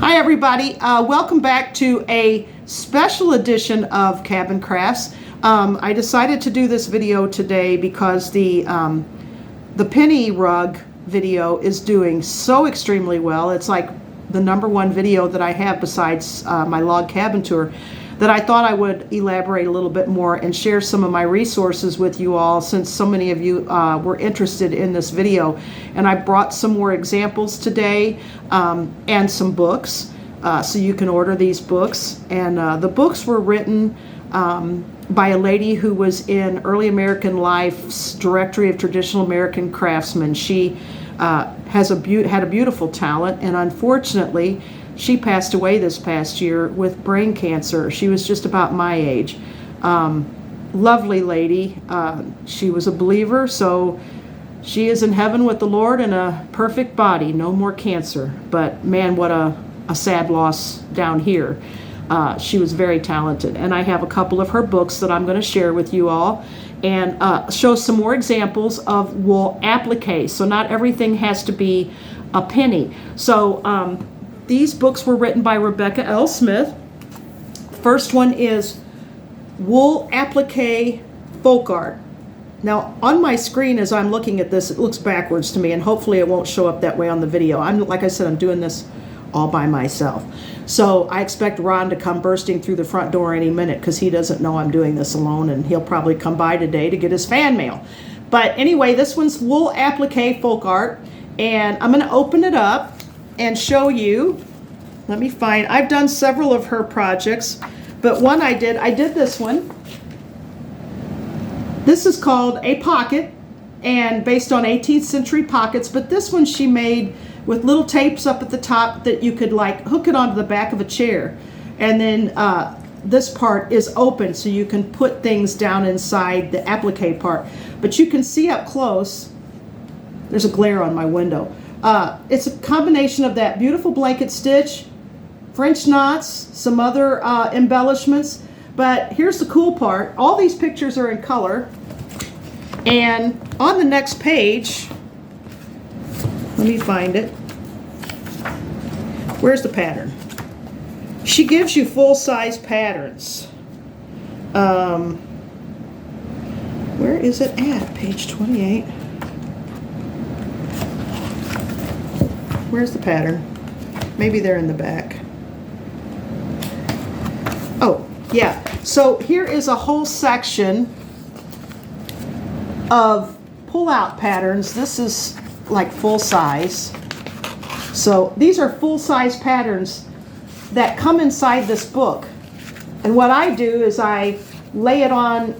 Hi everybody, welcome back to a special edition of Cabin Crafts. I decided to do this video today because the penny rug video is doing so extremely well. It's like the #1 video that I have besides my log cabin tour, that I thought I would elaborate a little bit more and share some of my resources with you all, since so many of you were interested in this video. And I brought some more examples today and some books, so you can order these books. And the books were written by a lady who was in Early American Life's Directory of Traditional American Craftsmen. She had a beautiful talent, and unfortunately she passed away this past year with brain cancer. She was just about my age. Lovely lady. She was a believer, so she is in heaven with the Lord in a perfect body. No more cancer. But man, what a sad loss down here. She was very talented, and I have a couple of her books that I'm going to share with you all and show some more examples of wool applique. So not everything has to be a penny. So these books were written by Rebecca L. Smith. First one is Wool Applique Folk Art. Now on my screen as I'm looking at this, it looks backwards to me, and hopefully it won't show up that way on the video. Like I said, I'm doing this all by myself. So I expect Ron to come bursting through the front door any minute, because he doesn't know I'm doing this alone, and he'll probably come by today to get his fan mail. But anyway, this one's Wool Applique Folk Art, and I'm going to open it up and show you. Let me find, I've done several of her projects, but one I did this one. This is called a pocket, and based on 18th century pockets, but this one she made with little tapes up at the top that you could like hook it onto the back of a chair. And then this part is open, so you can put things down inside the applique part. But you can see up close, there's a glare on my window. It's a combination of that beautiful blanket stitch, French knots, some other embellishments. But here's the cool part. All these pictures are in color. And on the next page, let me find it. Where's the pattern? She gives you full-size patterns. Where is it at? Page 28. Where's the pattern? Maybe they're in the back. Oh, yeah. So here is a whole section of pull-out patterns. This is like full size. So these are full-size patterns that come inside this book. And what I do is I lay it on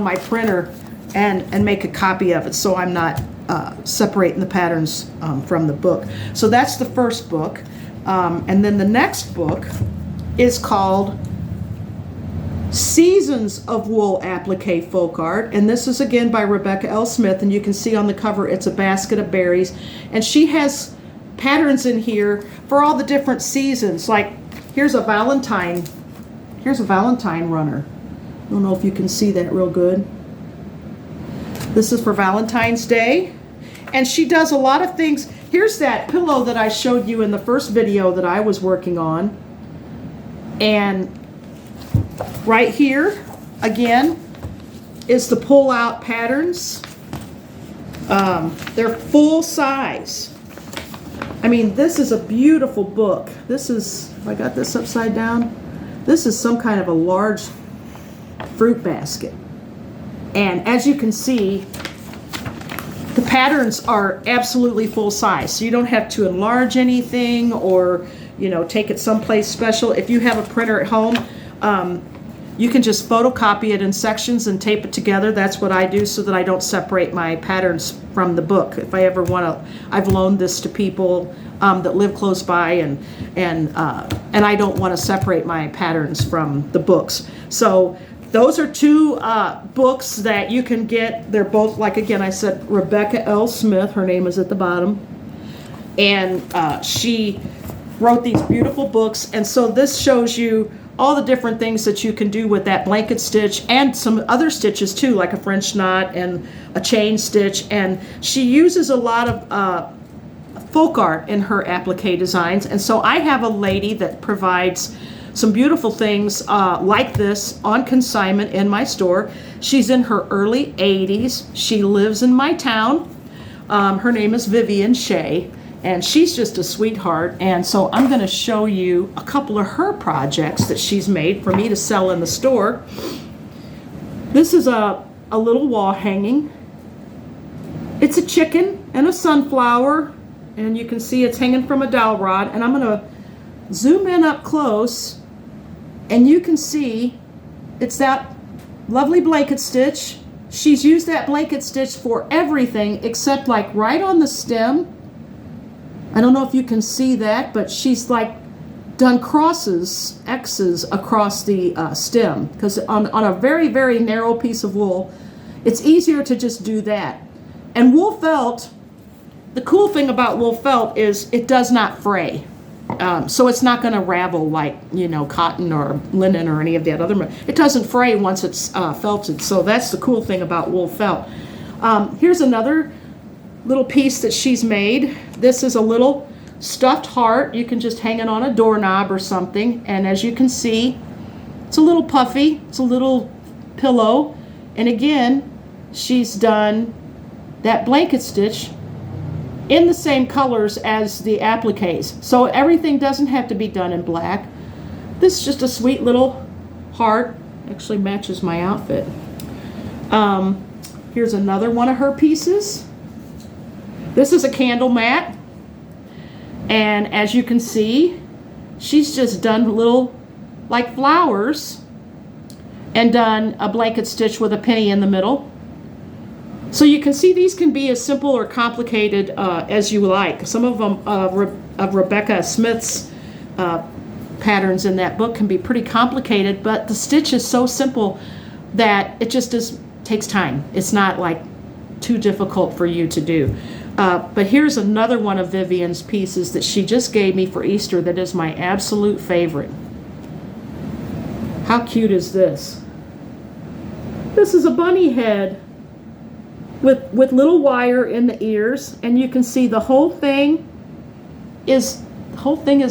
my printer and make a copy of it, so I'm not separating the patterns from the book. So that's the first book. And then the next book is called Seasons of Wool Applique Folk Art, and this is again by Rebecca L. Smith, and you can see on the cover it's a basket of berries, and she has patterns in here for all the different seasons. Like here's a Valentine runner. I don't know if you can see that real good. This is for Valentine's Day, and she does a lot of things. Here's that pillow that I showed you in the first video that I was working on, and right here again is the pull-out patterns. They're full size. I mean, this is a beautiful book. This is, if I got this upside down, this is some kind of a large fruit basket. And as you can see, the patterns are absolutely full size, so you don't have to enlarge anything or, you know, take it someplace special. If you have a printer at home, you can just photocopy it in sections and tape it together. That's what I do, so that I don't separate my patterns from the book. If I ever want to, I've loaned this to people that live close by, and I don't want to separate my patterns from the books. So those are two books that you can get. They're both, like again I said, Rebecca L. Smith. Her name is at the bottom, and she wrote these beautiful books. And so this shows you all the different things that you can do with that blanket stitch, and some other stitches too, like a French knot and a chain stitch. And she uses a lot of folk art in her applique designs. And so I have a lady that provides some beautiful things like this on consignment in my store. She's in her early 80s. She lives in my town. Her name is Vivian Shea, and she's just a sweetheart. And so I'm going to show you a couple of her projects that she's made for me to sell in the store. This is a little wall hanging. It's a chicken and a sunflower, and you can see it's hanging from a dowel rod. And I'm going to zoom in up close, and you can see it's that lovely blanket stitch. She's used that blanket stitch for everything except like right on the stem. I don't know if you can see that, but she's like done crosses, X's across the stem, because on a very, very narrow piece of wool, it's easier to just do that. And wool felt, the cool thing about wool felt is it does not fray. So it's not going to ravel like, you know, cotton or linen or any of that other. It doesn't fray once it's felted. So that's the cool thing about wool felt. Here's another little piece that she's made. This is a little stuffed heart. You can just hang it on a doorknob or something. And as you can see, it's a little puffy. It's a little pillow. And again, she's done that blanket stitch in the same colors as the appliques. So everything doesn't have to be done in black. This is just a sweet little heart. Actually matches my outfit. Here's another one of her pieces. This is a candle mat. And as you can see, she's just done little like flowers and done a blanket stitch with a penny in the middle. So you can see these can be as simple or complicated as you like. Some of them of Rebecca Smith's patterns in that book can be pretty complicated, but the stitch is so simple that it just takes time. It's not like too difficult for you to do. But here's another one of Vivian's pieces that she just gave me for Easter that is my absolute favorite. How cute is this? This is a bunny head with little wire in the ears, and you can see the whole thing is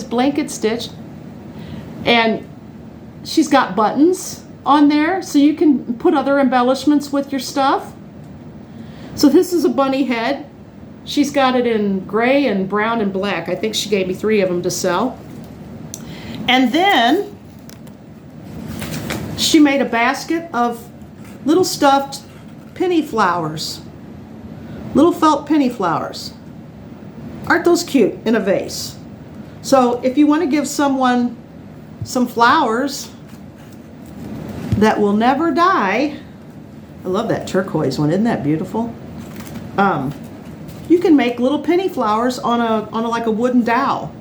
blanket stitched, and she's got buttons on there so you can put other embellishments with your stuff. So this is a bunny head. She's got it in gray and brown and black. I think she gave me 3 of them to sell. And then she made a basket of little stuffed penny flowers, little felt penny flowers. Aren't those cute in a vase? So if you want to give someone some flowers that will never die, I love that turquoise one. Isn't that beautiful? You can make little penny flowers on a like a wooden dowel.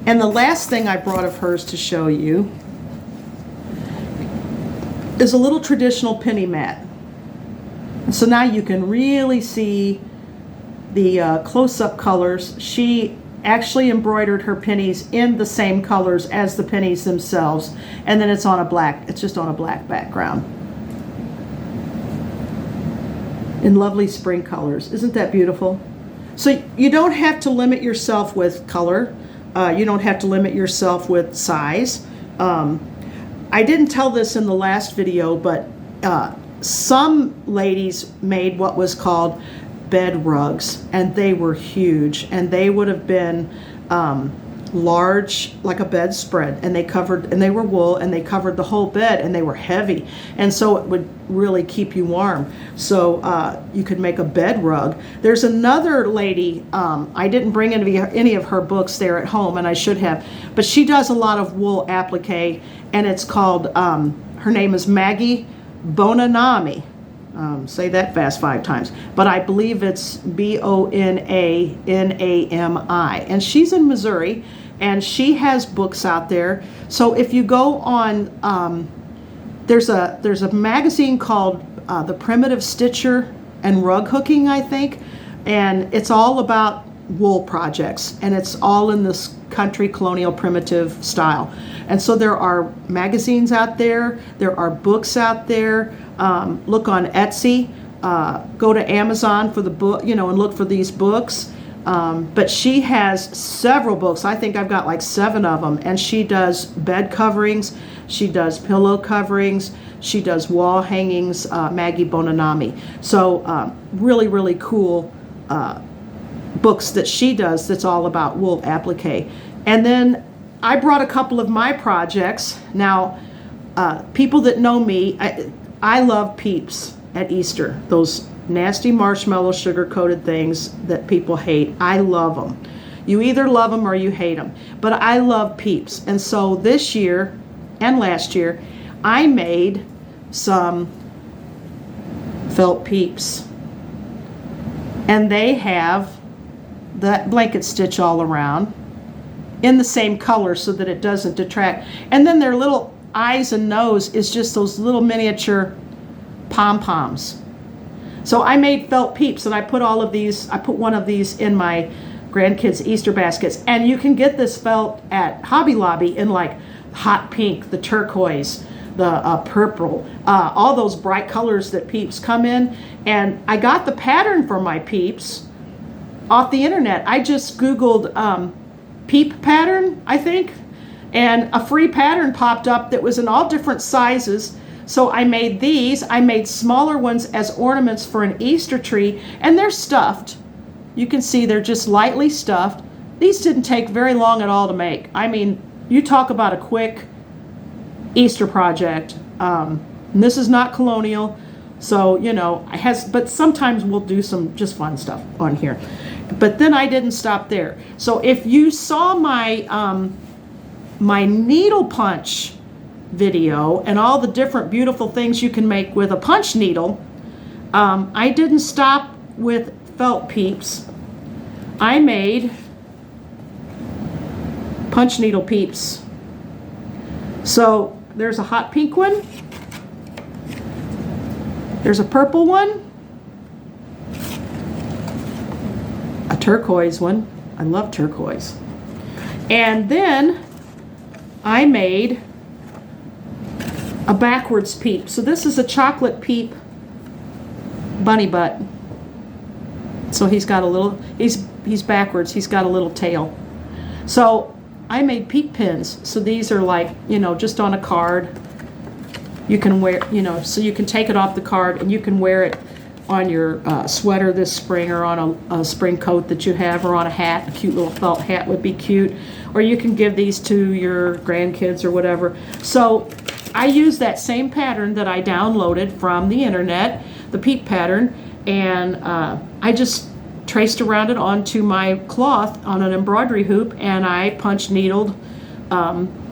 And the last thing I brought of hers to show you is a little traditional penny mat. So now you can really see the close-up colors. She actually embroidered her pennies in the same colors as the pennies themselves, and then it's just on a black background in lovely spring colors. Isn't that beautiful? So you don't have to limit yourself with color. You don't have to limit yourself with size. I didn't tell this in the last video, but some ladies made what was called bed rugs, and they were huge, and they would have been large, like a bedspread, and they were wool, and they covered the whole bed, and they were heavy, and so it would really keep you warm. So you could make a bed rug. There's another lady, I didn't bring any of her books there at home, and I should have, but she does a lot of wool applique, and it's called, her name is Maggie Bonanami. Say that fast 5 times, but I believe it's Bonanami, and she's in Missouri, and she has books out there. So if you go on, there's a magazine called The Primitive Stitcher and Rug Hooking, I think, and it's all about wool projects, and it's all in this country colonial primitive style. And so there are magazines out there, there are books out there. Look on Etsy, go to Amazon for the book, and look for these books. But she has several books. I think I've got like 7 of them. And she does bed coverings. She does pillow coverings. She does wall hangings, Maggie Bonanami. So really, really cool books that she does that's all about wool applique. And then I brought a couple of my projects. Now, people that know me, I love Peeps at Easter. Those nasty marshmallow sugar-coated things that people hate. I love them. You either love them or you hate them. But I love Peeps. And so this year and last year, I made some felt Peeps. And they have that blanket stitch all around in the same color so that it doesn't detract. And then their little eyes and nose is just those little miniature pom-poms. So I made felt Peeps, and I put all of these, I put one of these in my grandkids' Easter baskets. And you can get this felt at Hobby Lobby in like hot pink, the turquoise, the purple, all those bright colors that Peeps come in. And I got the pattern for my Peeps off the internet. I just Googled Peep pattern, I think, and a free pattern popped up that was in all different sizes. So I made these. I made smaller ones as ornaments for an Easter tree, and they're stuffed. You can see they're just lightly stuffed. These didn't take very long at all to make. I mean, you talk about a quick Easter project. And this is not colonial, so you know, but sometimes we'll do some just fun stuff on here. But then I didn't stop there. So if you saw my my needle punch video and all the different beautiful things you can make with a punch needle, I didn't stop with felt Peeps. I made punch needle Peeps. So there's a hot pink one, there's a purple one, a turquoise one. I love turquoise. And then I made a backwards Peep. So this is a chocolate Peep bunny butt. So he's got a little, he's backwards, he's got a little tail. So I made Peep pins. So these are like, you know, just on a card. You can wear, you know, so you can take it off the card and you can wear it on your sweater this spring, or on a spring coat that you have, or on a hat. A cute little felt hat would be cute. Or you can give these to your grandkids or whatever. So I use that same pattern that I downloaded from the internet, the Peep pattern, and I just traced around it onto my cloth on an embroidery hoop, and I punch needled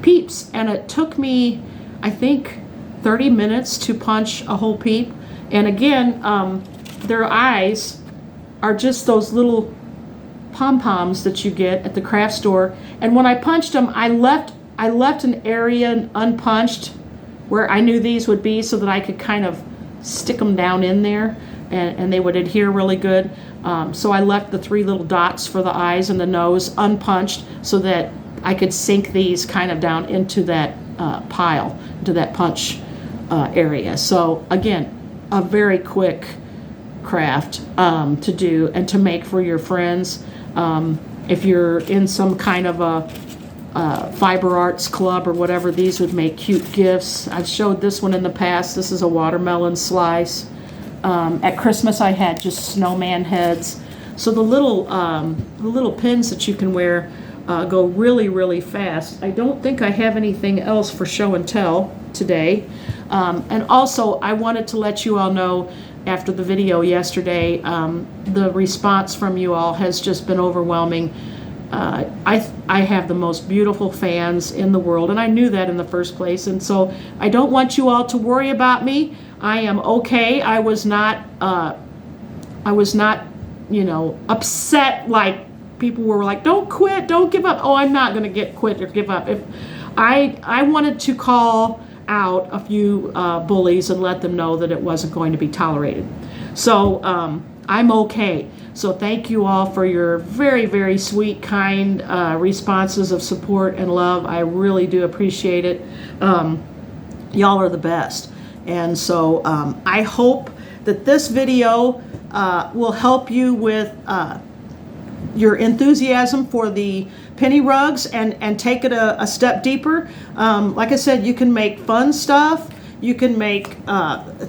Peeps. And it took me, I think, 30 minutes to punch a whole Peep. And again, their eyes are just those little pom-poms that you get at the craft store. And when I punched them, I left an area unpunched where I knew these would be, so that I could kind of stick them down in there, and they would adhere really good. So I left the 3 little dots for the eyes and the nose unpunched, so that I could sink these kind of down into that pile, into that punch area. So again, a very quick craft to do and to make for your friends. If you're in some kind of a fiber arts club or whatever, these would make cute gifts. I've showed this one in the past. This is a watermelon slice. At Christmas I had just snowman heads. So the little pins that you can wear go really, really fast. I don't think I have anything else for show and tell today. And also I wanted to let you all know, after the video yesterday, the response from you all has just been overwhelming. I have the most beautiful fans in the world, and I knew that in the first place, and so I don't want you all to worry about me. I am okay. I was not, you know, upset like people were like, don't quit, don't give up. Oh, I'm not going to quit or give up. If I wanted to call out a few bullies and let them know that it wasn't going to be tolerated. So I'm okay. So thank you all for your very, very sweet, kind responses of support and love. I really do appreciate it. Y'all are the best. And so I hope that this video will help you with your enthusiasm for the penny rugs and take it a step deeper. Like I said, you can make fun stuff. You can make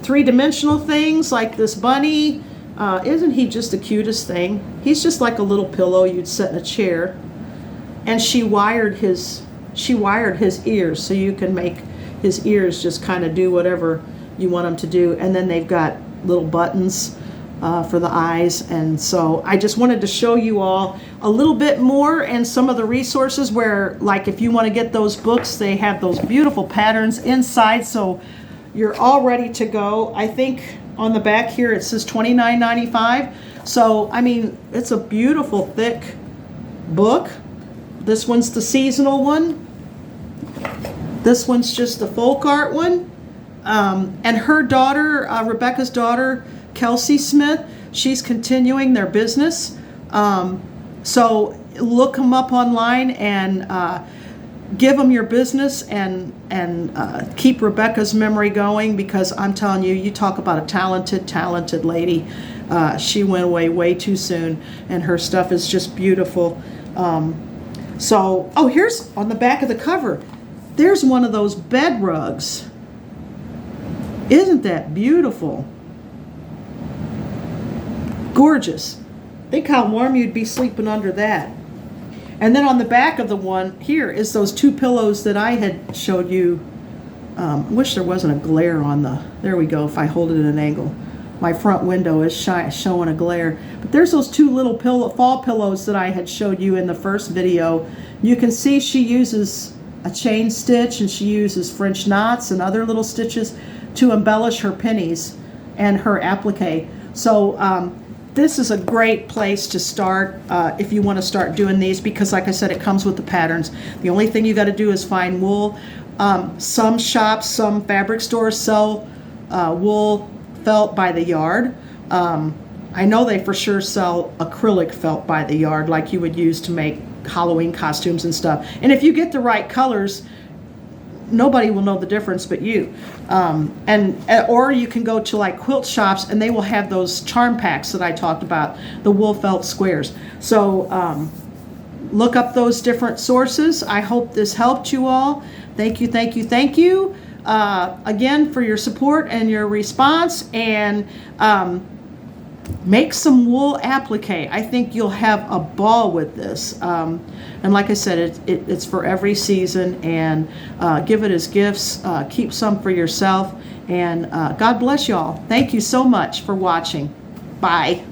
three-dimensional things like this bunny. Isn't he just the cutest thing? He's just like a little pillow you'd set in a chair. And she wired his ears, so you can make his ears just kind of do whatever you want them to do. And then they've got little buttons for the eyes. And so I just wanted to show you all a little bit more and some of the resources where, like, if you want to get those books, they have those beautiful patterns inside, so you're all ready to go. I think on the back here it says $29.95. So I mean, it's a beautiful thick book. This one's the seasonal one. This one's just the folk art one. And her daughter, Rebecca's daughter, Kelsey Smith, she's continuing their business. So look them up online and give them your business and keep Rebecca's memory going, because I'm telling you, you talk about a talented lady. She went away way too soon, and her stuff is just beautiful. So, oh, here's on the back of the cover, there's one of those bed rugs. Isn't that beautiful? Gorgeous. Think how warm you'd be sleeping under that. And then on the back of the one here is those two pillows that I had showed you. I wish there wasn't a glare on the, there we go, if I hold it at an angle. My front window is showing a glare. But there's those two little fall pillows that I had showed you in the first video. You can see she uses a chain stitch, and she uses French knots and other little stitches to embellish her pennies and her applique. So this is a great place to start if you want to start doing these, because like I said, it comes with the patterns. The only thing you got to do is find wool. Some shops, some fabric stores sell wool felt by the yard. I know they for sure sell acrylic felt by the yard, like you would use to make Halloween costumes and stuff. And if you get the right colors, nobody will know the difference but you. Or you can go to like quilt shops, and they will have those charm packs that I talked about, the wool felt squares. So look up those different sources. I hope this helped you all. Thank you again for your support and your response. And make some wool applique. I think you'll have a ball with this. And like I said, it's for every season, and give it as gifts. Keep some for yourself, and God bless y'all. Thank you so much for watching. Bye.